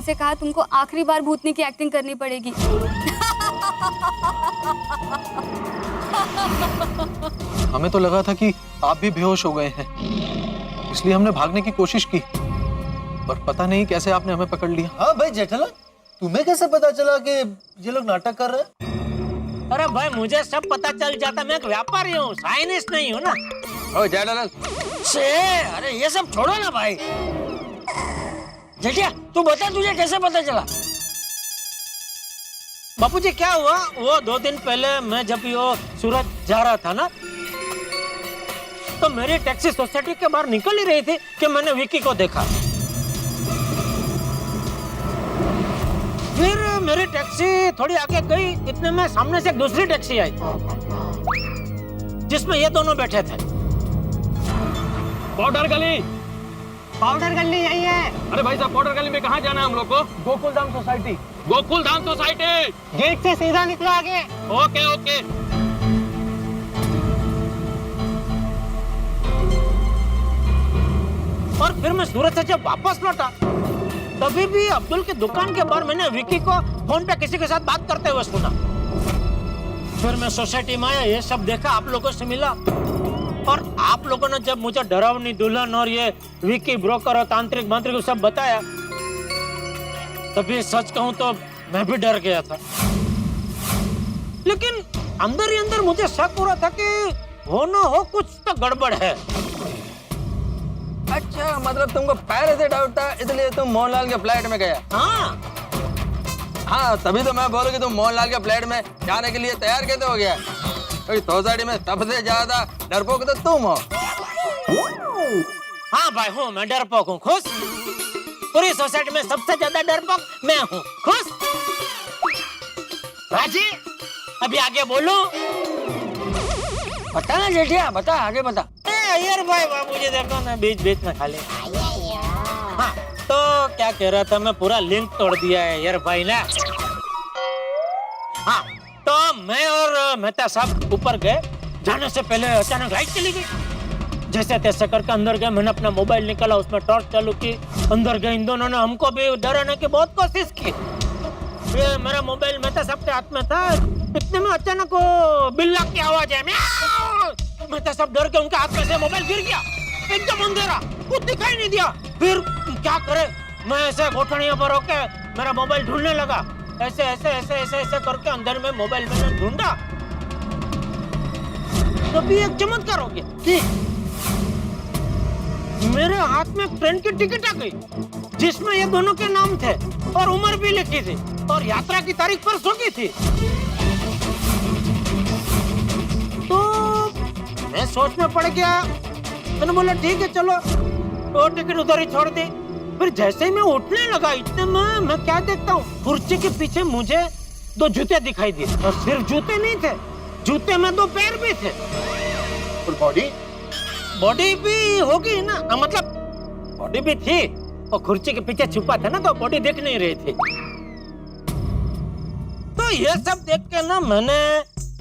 उनसे कहा तुमको आखिरी बार भूतनी की एक्टिंग करनी पड़ेगी। हमें तो लगा था कि आप भी बेहोश हो गए हैं, इसलिए हमने भागने की कोशिश की, पर पता नहीं कैसे आपने हमें पकड़ लिया। हाँ भाई जेठालाल, तुम्हें कैसे पता चला कि ये लोग नाटक कर रहे हैं? अरे भाई मुझे सब पता चल जाता, मैं एक व्यापारी हूँ, साइंटिस्ट नहीं हूँ ना। ओ जेठालाल से अरे ये सब छोड़ो ना भाई। जेठिया तू बता, तुझे कैसे पता चला? बापूजी क्या हुआ, वो 2 दिन पहले मैं जब ये सूरत जा रहा था ना, तो मेरी टैक्सी सोसाइटी के बाहर निकल ही रही थी कि मैंने विक्की को देखा। फिर मेरी टैक्सी थोड़ी आगे गई, इतने में सामने से एक दूसरी टैक्सी आई जिसमें ये दोनों बैठे थे। पाउडर गली। पाउडर गली यही है। अरे भाई साहब, पाउडर गली में कहाँ जाना है हम लोग को? Gokuldham society. Gokuldham society. Gate से सीधा निकलो आगे। Okay okay. और फिर मैं सूरत से जब वापस लौटा, तभी भी अब्दुल की दुकान के बाहर मैंने विक्की को फोन पे किसी के साथ बात करते हुए सुना। फिर मैं सोसाइटी में आया, ये सब देखा, आप लोगों से मिला, और आप लोगों ने जब मुझे डरावनी दुल्हन और ये विक्की ब्रोकर और तांत्रिक मंत्रिक सब बताया, तभी सच कहूं तो मैं भी डर गया था। लेकिन अंदर ही अंदर मुझे शक हो रहा था कि हो ना हो कुछ तो गड़बड़ है। अच्छा, मतलब तुमको पहले से डाउट था, इसलिए तुम मोहनलाल के फ्लैट में गया? हाँ हाँ, तभी तो मैं बोलूं कि तुम मोहनलाल के फ्लैट में जाने के लिए तैयार कैसे हो गया? सोसाइटी में सबसे ज्यादा डरपोक तो तुम हो। हाँ भाई हूँ, मैं डरपोक हूँ। खुश? पूरी सोसाइटी में सबसे ज्यादा डरपोक मैं हूँ। खुश? राजी, अभी आगे बोलो। बता ना जेठिया, बता, आगे बता। यार भाई बाबूजी देखो ना, बीच बीच में खाली। हाँ तो क्या कह रहा था मैं, पूरा लिंक तोड़ दिया है यार भाई ने। हाँ तो मैं और मेहता साहब ऊपर गए, जाने से पहले अचानक लाइट चली गई। जैसे तैसे करके अंदर गए, मैंने अपना मोबाइल निकाला, उसमें टॉर्च चालू की, अंदर गए। इन दोनों ने हमको भी डराने की बहुत कोशिश की। ये मेरा मोबाइल मेहता साहब के हाथ में था, इतने में अचानक वो बिल्ला की आवाज है। मेहता साहब डर के उनके हाथ में से मोबाइल गिर गया, एकदम अंधेरा, कुछ दिखाई नहीं दिया। फिर क्या करे, मैं ऐसे घोटनियों पर होके मेरा मोबाइल ढूंढने लगा, ऐसे ऐसे ऐसे ऐसे ऐसे करके अंदर में मोबाइल मैंने ढूंढा। तभी एक चमत्कार हो गया कि मेरे हाथ में ट्रेन की टिकट आ गई, जिसमें ये दोनों के नाम थे और उम्र भी लिखी थी, और यात्रा की तारीख परसों की थी। तो मैं सोच में पड़ गया, मैंने बोला ठीक है चलो, तो टिकट उधर ही छोड़ दी। फिर जैसे ही मैं उठने लगा, इतने में मैं क्या देखता हूँ, कुर्सी के पीछे मुझे 2 जूते दिखाई दिए, और सिर्फ जूते नहीं थे, जूते में 2 पैर भी थे। और बॉडी? बॉडी भी होगी ना, मतलब बॉडी भी थी, और कुर्सी के पीछे छुपा था ना, तो बॉडी दिख नहीं रही थी। तो ये सब देख के ना मैंने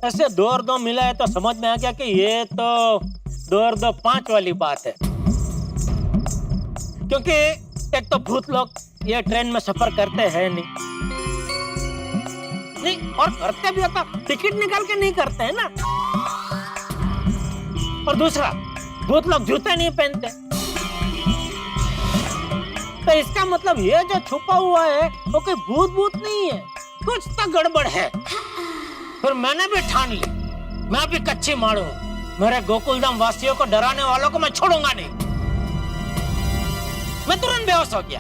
ऐसे 2 और 2 मिला है, तो समझ में आ गया कि ये तो 2 और 2 5 वाली बात है। क्योंकि एक तो भूत लोग ये ट्रेन में सफर करते हैं नहीं, और करते भी होता टिकट निकाल के नहीं करते हैं ना। और दूसरा, भूत लोग जूते नहीं पहनते, तो इसका मतलब ये जो छुपा हुआ है वो कोई भूत नहीं है, कुछ तो गड़बड़ है। फिर मैंने भी ठान ली, मैं भी कच्ची मारू हूँ, मेरे गोकुलधाम वासियों को डराने वालों को मैं छोड़ूंगा नहीं। मैं तुरंत बेहोश हो गया।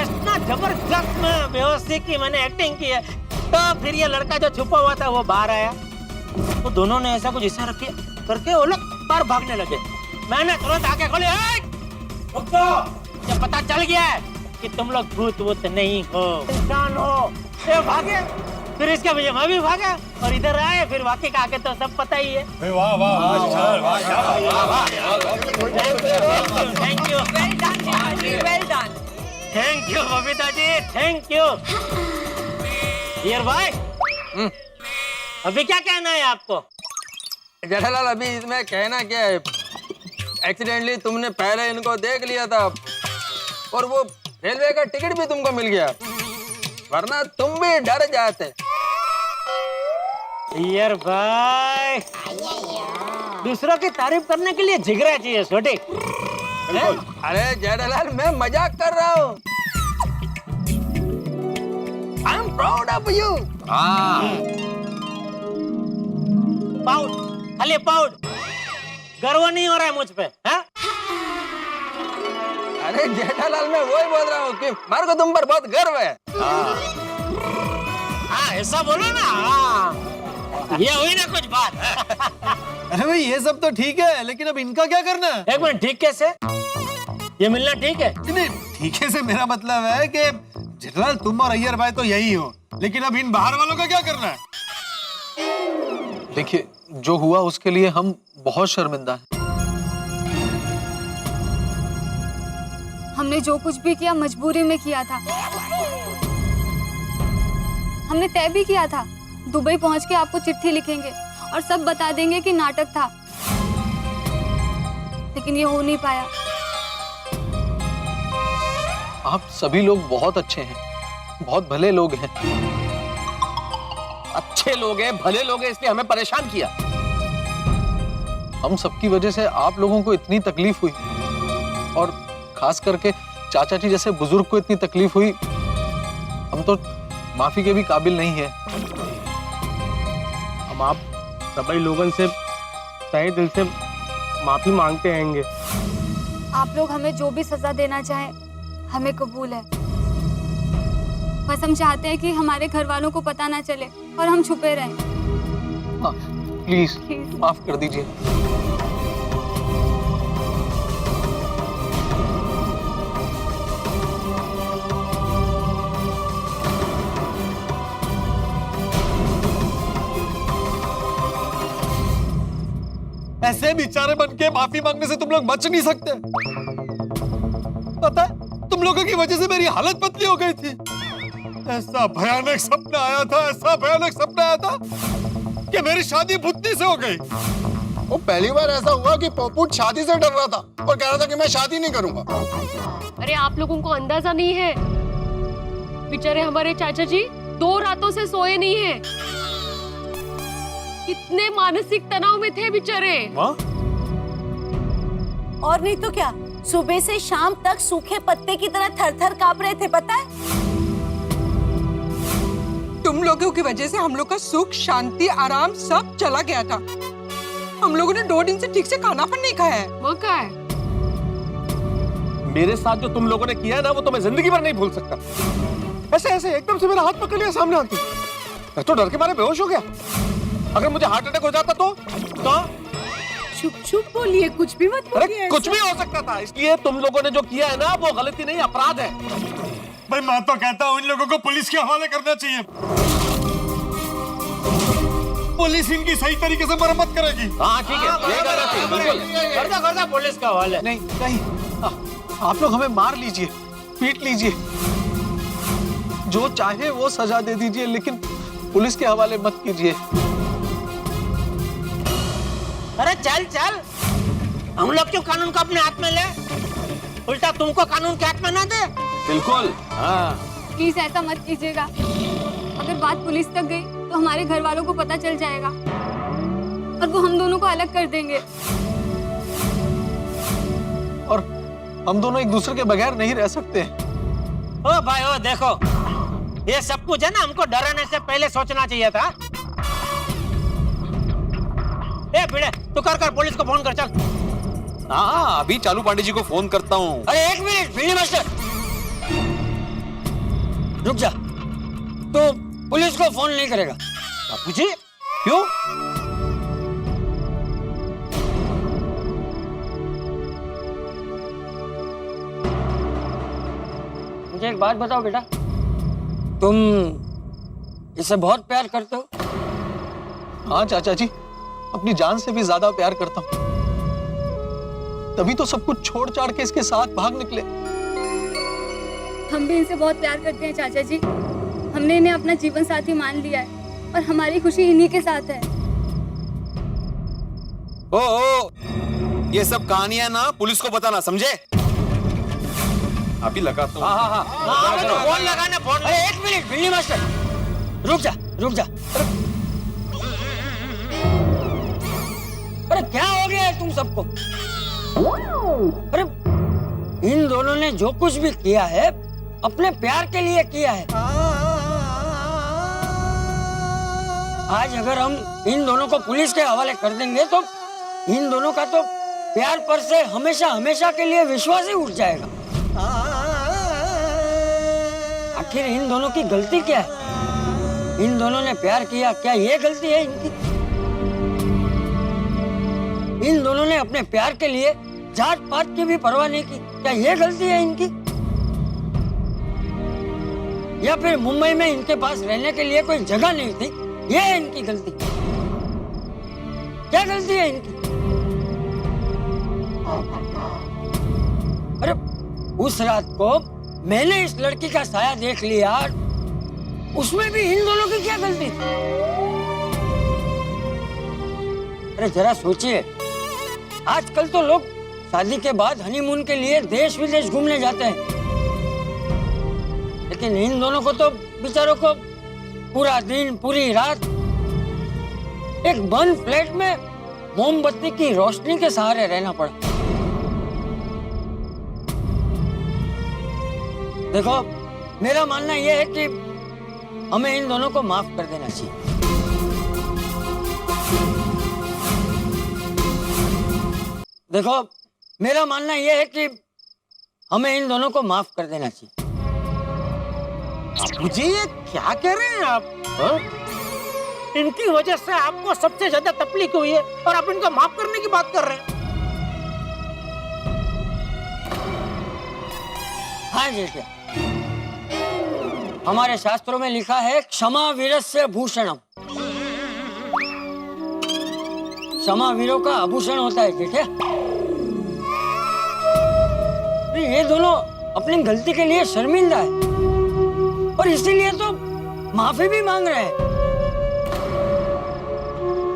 इतना जबरदस्त में बेहोशी की मैंने एक्टिंग की है। तो फिर ये लड़का जो छुपा हुआ था वो बाहर आया, तो दोनों ने ऐसा कुछ इशारा किया करके वो लोग बाहर भागने लगे। मैंने तुरंत आके खोले, जब पता चल गया है कि तुम लोग भूत नहीं हो, इंसान हो, ये भागे। फिर इसके भैया मैं भी भागा और इधर आए, फिर वाकई का आगे तो सब पता ही है। वाह वाह, thank you, well done. Thank you Babita ji, thank you. Heer भाई, अभी क्या कहना है आपको? जेठालाल, अभी इसमें कहना क्या है, एक्सीडेंटली तुमने पहले इनको देख लिया था, और वो रेलवे का टिकट भी तुमको मिल गया, वरना तुम भी डर जाते। यार भाई, दूसरों की तारीफ करने के लिए जिगरा चाहिए छोटे। अरे जेठालाल, मैं मजाक कर रहा हूँ। I am proud of you. Proud, खाली पाउड, गर्व नहीं हो रहा है मुझ पे, हाँ? अरे जेठालाल, मैं वही बोल रहा हूँ कि मेरे को तुम पर बहुत गर्व है। हाँ, ऐसा बोलो ना। हाँ। ये हुई ना कुछ बात। अरे भाई ये सब तो ठीक है, लेकिन अब इनका क्या करना है? एक मिनट, ठीक कैसे? ये मिलना ठीक है? नहीं, ठीक है से मेरा मतलब है कि जेठालाल तुम और अय्यर भाई तो यही हो, लेकिन अब इन बाहर वालों का क्या करना है? देखिए, जो हुआ उसके लिए हम बहुत शर्मिंदा हैं। हमने जो कुछ भी किया मजबूरी में किया था। हमने तय भी किया था दुबई पहुंच के आपको चिट्ठी लिखेंगे और सब बता देंगे कि नाटक था, लेकिन ये हो नहीं पाया। आप सभी लोग बहुत अच्छे हैं, बहुत भले लोग हैं। अच्छे लोग हैं, भले लोग हैं, इसलिए हमें परेशान किया। हम सबकी वजह से आप लोगों को इतनी तकलीफ हुई, और खास करके चाचा जी जैसे बुजुर्ग को इतनी तकलीफ हुई। हम तो माफी के भी काबिल नहीं है। हम आप सभी लोगों से तहे दिल से माफी मांगते हैंगे। आप लोग हमें जो भी सजा देना चाहें हमें कबूल है। बस हम चाहते हैं कि हमारे घर वालों को पता ना चले और हम छुपे रहें। हाँ, प्लीज Please. माफ कर दीजिए। ऐसे बेचारे बन के माफी मांगने से तुम लोग बच नहीं सकते। पता है, तुम लोगों की वजह से मेरी हालत पतली हो गई थी। ऐसा भयानक सपना आया था, ऐसा भयानक सपना आया था कि मेरी शादी भुतनी से हो गई। वो पहली बार ऐसा हुआ कि पोपूट शादी से डर रहा था और कह रहा था कि मैं शादी नहीं करूंगा। अरे आप लोगों को अंदाजा नहीं है, बेचारे हमारे चाचा जी 2 रातों से सोए नहीं हैं। कितने मानसिक तनाव में थे बेचारे। और नहीं तो क्या, सुबह से शाम तक सूखे पत्ते की तरह थर-थर कांप रहे थे, पता है? तुम लोगों की वजह से हम लोग का सुख, शांति, आराम सब चला गया था। हम लोगों ने 2 दिन से ठीक से खाना पर नहीं खाया है। वो क्या है? मेरे साथ जो तुम लोगों ने किया है ना, वो तो मैं जिंदगी भर नहीं भूल सकता। ऐसे ऐसे एकदम से मेरा हाथ पकड़ लिया सामने आके, मैं तो डर के मारे बेहोश हो गया। अगर मुझे हार्ट अटैक हो जाता तो चुप चुप बोलिए, कुछ भी मत अरे बोलिए। कुछ भी हो सकता था। इसलिए तुम लोगों ने जो किया है ना, वो गलती नहीं, अपराध है। भाई मैं तो कहता हूँ इन लोगों को पुलिस के हवाले करना चाहिए। पुलिस इनकी सही तरीके से मरम्मत करेगी। हाँ ठीक है, ये करना चाहिए, बिल्कुल। कर दो पुलिस का हवाले। नहीं नहीं, आप लोग हमें मार लीजिए, पीट लीजिए, जो चाहे वो सजा दे दीजिए, लेकिन पुलिस के हवाले मत कीजिए। अरे चल चल, हम लोग क्यों कानून को अपने हाथ में ले? उल्टा तुमको कानून के हाथ में ना दे। बिल्कुल। हाँ, प्लीज ऐसा मत कीजिएगा। अगर बात पुलिस तक गई तो हमारे घर वालों को पता चल जाएगा और वो हम दोनों को अलग कर देंगे। और हम दोनों एक दूसरे के बगैर नहीं रह सकते। ओ भाई ओ देखो, ये सब कुछ है ना, हमको डराने से पहले सोचना चाहिए था। ए भिड़े, तू कर पुलिस को फोन कर, चल। हाँ, अभी चालू पांडे जी को फोन करता हूँ। अरे एक मिनट, भिड़ी मास्टर, रुक जा। तो पुलिस को फोन नहीं करेगा? बापूजी, क्यों? मुझे एक बात बताओ बेटा, तुम इसे बहुत प्यार करते हो? हाँ चाचा जी, अपनी जान से भी ज्यादा प्यार करता हूँ, तभी तो सब कुछ छोड़ छाड़ के इसके साथ भाग निकले। हम भी इनसे बहुत प्यार करते हैं चाचा जी। हमने इन्हें अपना जीवन साथी मान लिया है और हमारी खुशी इन्हीं के साथ है। ओ, ये सब कहानियां ना पुलिस को बताना, समझे? अभी लगाता हूँ। हाँ फोन लगाना फोन। अरे एक मिनट बिल्ली मास्टर, रुक जा। अरे क्या हो गया है तुम सबको? अरे इन दोनों ने जो कुछ भी किया है अपने प्यार के लिए किया है। आज अगर हम इन दोनों को पुलिस के हवाले कर देंगे तो इन दोनों का तो प्यार पर से हमेशा के लिए विश्वास ही उठ जाएगा। आखिर इन दोनों की गलती क्या है? इन दोनों ने प्यार किया, क्या ये गलती है इनकी? इन दोनों ने अपने प्यार के लिए जात पात की भी परवाह नहीं की, क्या ये गलती है इनकी? या फिर मुंबई में इनके पास रहने के लिए कोई जगह नहीं थी, ये है इनकी गलती? क्या गलती है इनकी? अरे उस रात को मैंने इस लड़की का साया देख लिया, उसमें भी इन दोनों की क्या गलती थी? अरे जरा सोचिए, आजकल तो लोग शादी के बाद हनीमून के लिए देश विदेश घूमने जाते हैं, लेकिन इन दोनों को तो बेचारों को पूरा दिन पूरी रात एक बंद फ्लैट में मोमबत्ती की रोशनी के सहारे रहना पड़ा। देखो, मेरा मानना यह है कि हमें इन दोनों को माफ कर देना चाहिए। देखो, मेरा मानना यह है कि हमें इन दोनों को माफ कर देना चाहिए। मुझे ये क्या कह रहे हैं आप? हाँ? इनकी वजह से आपको सबसे ज्यादा तकलीफ हुई है और आप इनको माफ करने की बात कर रहे हैं? हाँ जेठिया, हमारे शास्त्रों में लिखा है क्षमा वीरस्य भूषणम। क्षमा वीरों का आभूषण होता है जेठिया। ये दोनों अपनी गलती के लिए शर्मिंदा है और इसीलिए तो माफी भी मांग रहे हैं।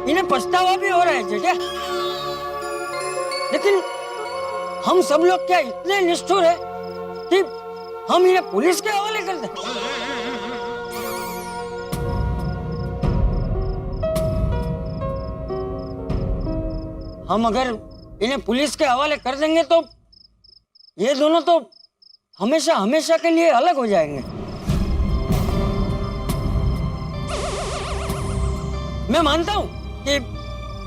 इन्हें पछतावा भी हो रहा है जेठिया। लेकिन हम सब लोग क्या इतने निष्ठुर हैं कि हम इन्हें पुलिस के हवाले कर दें? हम अगर इन्हें पुलिस के हवाले कर देंगे तो ये दोनों तो हमेशा के लिए अलग हो जाएंगे। मैं मानता हूं कि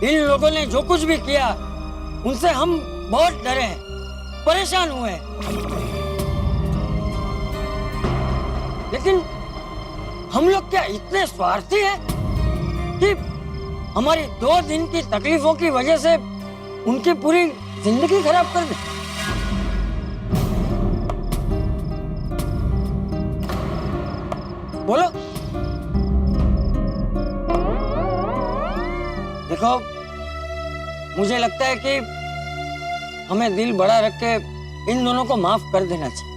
इन लोगों ने जो कुछ भी किया उनसे हम बहुत डरे हैं, परेशान हुए हैं, लेकिन हम लोग क्या इतने स्वार्थी हैं कि हमारी 2 दिन की तकलीफों की वजह से उनकी पूरी जिंदगी खराब कर दें? बोलो। देखो, मुझे लगता है कि हमें दिल बड़ा रख के इन दोनों को माफ कर देना चाहिए।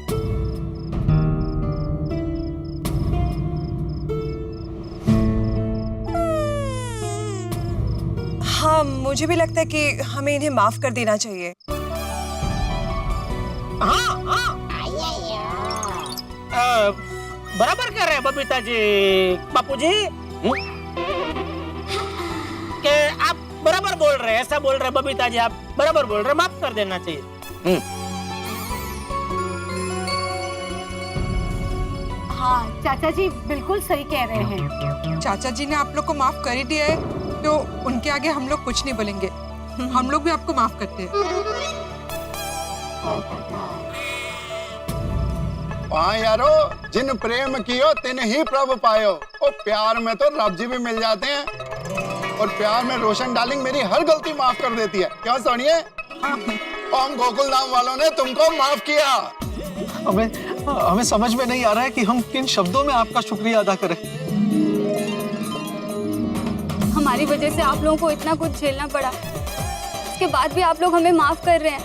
हाँ, मुझे भी लगता है कि हमें इन्हें माफ कर देना चाहिए। बराबर कह रहे हैं बबीता जी, बापू जी, कि आप बराबर बोल रहे हैं, ऐसा बोल रहे हैं बबीता जी, आप बराबर बोल रहे हैं, माफ कर देना चाहिए। हाँ, चाचा जी बिल्कुल सही कह रहे हैं। चाचा जी ने आप लोग को माफ कर ही दिया है तो उनके आगे हम लोग कुछ नहीं बोलेंगे। हम लोग भी आपको माफ करते हैं। हाँ यारो, जिन प्रेम कियो तिन ही प्रभु पायो। और प्यार में तो रब जी भी मिल जाते हैं और प्यार में रोशन डार्लिंग मेरी हर गलती माफ कर देती है। क्यों सोनिए? हम गोकुल धाम वालों ने तुमको माफ किया। हमें समझ में नहीं आ रहा है कि हम किन शब्दों में आपका शुक्रिया अदा करें। हमारी वजह से आप लोगों को इतना कुछ झेलना पड़ा, इसके बाद भी आप लोग हमें माफ कर रहे हैं।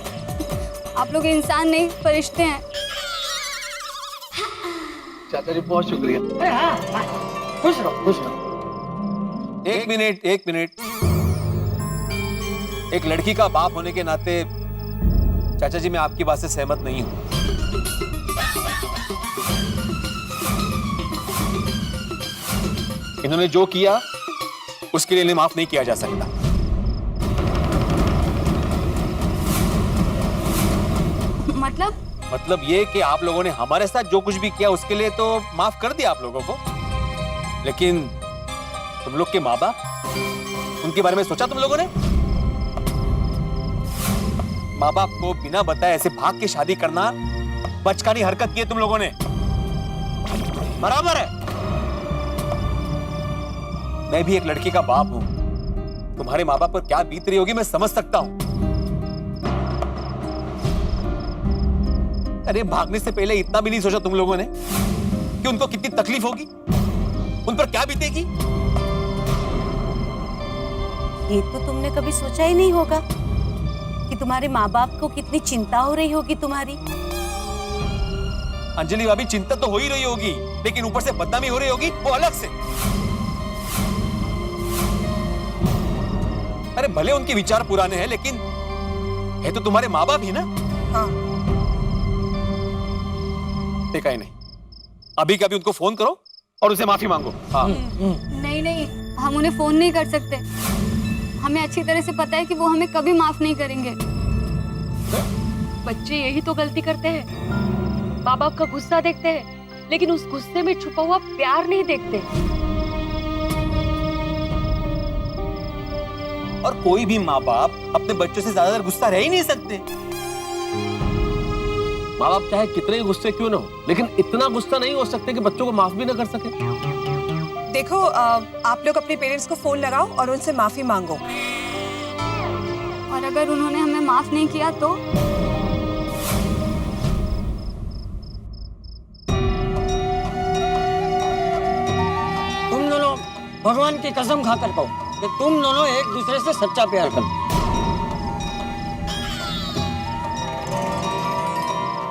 आप लोग इंसान नहीं, फरिश्ते हैं। चाचा जी बहुत शुक्रिया। खुश रहो, खुश रहो। एक मिनट। एक लड़की का बाप होने के नाते चाचा जी मैं आपकी बात से सहमत नहीं हूं। इन्होंने जो किया उसके लिए इन्हें माफ नहीं किया जा सकता। मतलब ये कि आप लोगों ने हमारे साथ जो कुछ भी किया उसके लिए तो माफ कर दिया आप लोगों को, लेकिन तुम लोग के माँ बाप, उनके बारे में सोचा तुम लोगों ने? माँ बाप को बिना बताए ऐसे भाग के शादी करना बचकानी हरकत की है तुम लोगों ने, बराबर है? मैं भी एक लड़की का बाप हूं, तुम्हारे माँ बाप पर क्या बीत रही होगी मैं समझ सकता हूं। अरे भागने से पहले इतना भी नहीं सोचा तुम लोगों ने कि उनको कितनी तकलीफ होगी, उन पर क्या बीतेगी? ये तो तुमने कभी सोचा ही नहीं होगा कि तुम्हारे माँ बाप को कितनी चिंता हो रही होगी तुम्हारी। अंजलि भाभी, चिंता तो हो ही रही होगी, लेकिन ऊपर से बदनामी हो रही होगी वो अलग से। अरे भले उनके विचार पुराने हैं, लेकिन है तो तुम्हारे माँ बाप ही ना। हाँ। देखा ही नहीं, अभी कभी उनको फोन करो और उसे माफी मांगो। हाँ। नहीं, हम उन्हें फोन नहीं कर सकते। हमें अच्छी तरह से पता है कि वो हमें कभी माफ नहीं करेंगे। बच्चे यही तो गलती करते हैं, माँ बाप का गुस्सा देखते हैं, लेकिन उस गुस्से में छुपा हुआ प्यार नहीं देखते। और कोई भी माँ बाप अपने बच्चों से ज्यादा गुस्सा रह ही नहीं सकते। माँ बाप चाहे कितने गुस्से क्यों ना हो, लेकिन इतना गुस्सा नहीं हो सकते कि बच्चों को माफ भी ना कर सके। देखो, आप लोग अपने पेरेंट्स को फोन लगाओ और उनसे माफी मांगो। और अगर उन्होंने हमें माफ नहीं किया तो? तुम दोनों भगवान की कसम खाकर कहो कि तुम दोनों एक दूसरे से सच्चा प्यार करो।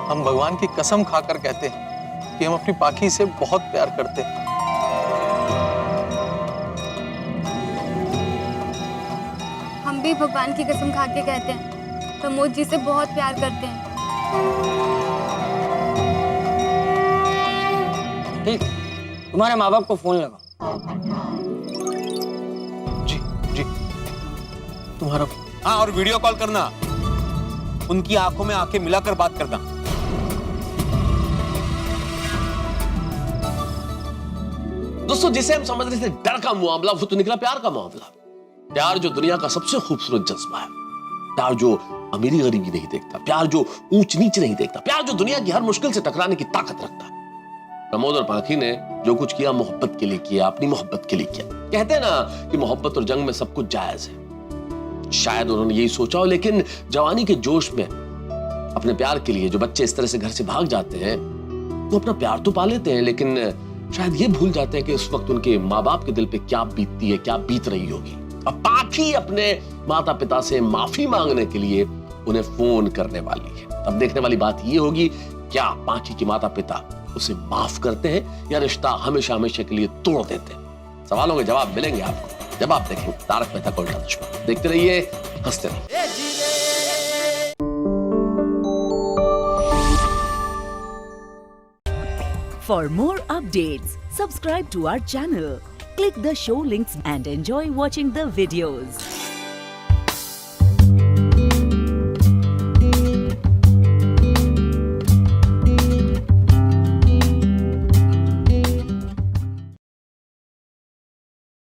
हम भगवान की कसम खाकर कहते हैं कि हम अपनी पाखी से बहुत प्यार करते हैं। हम भी भगवान की कसम खा के कहते हैं प्रमोद जी से बहुत प्यार करते हैं। ठीक, तुम्हारे माँ बाप को फोन लगाओ। जी तुम्हारा। हाँ, और वीडियो कॉल करना, उनकी आंखों में आंखें मिलाकर बात करना। दोस्तों, जिसे हम समझ रहे थे डर का मामला, वो तो निकला प्यार का मामला। प्यार जो दुनिया का सबसे खूबसूरत जज्बा है, प्यार जो अमीरी गरीबी नहीं देखता, प्यार जो ऊंच नीच नहीं देखता, प्यार जो दुनिया की हर मुश्किल से टकराने की ताकत रखता है। प्रमोद और पाखी ने जो कुछ किया मोहब्बत के लिए किया, अपनी मोहब्बत के लिए किया। कहते हैं ना कि मोहब्बत और जंग में सब कुछ जायज है। शायद उन्होंने यही सोचा हो, लेकिन जवानी के जोश में अपने प्यार के लिए जो बच्चे इस तरह से घर से भाग जाते हैं, वो अपना प्यार तो पा लेते हैं, लेकिन शायद ये भूल जाते हैं कि उस वक्त उनके माँ बाप के दिल पे क्या बीतती है, क्या बीत रही होगी। अब पाखी अपने माता पिता से माफी मांगने के लिए उन्हें फोन करने वाली है। अब देखने वाली बात ये होगी, क्या पाखी के माता पिता उसे माफ करते हैं या रिश्ता हमेशा हमेशा के लिए तोड़ देते हैं। सवालों के जवाब मिलेंगे आपको जब आप देखेंगे तारक मेहता का उल्टा चश्मा। देखते रहिए, हंसते रहिए। For more updates, subscribe to our channel, click the show links and enjoy watching the videos.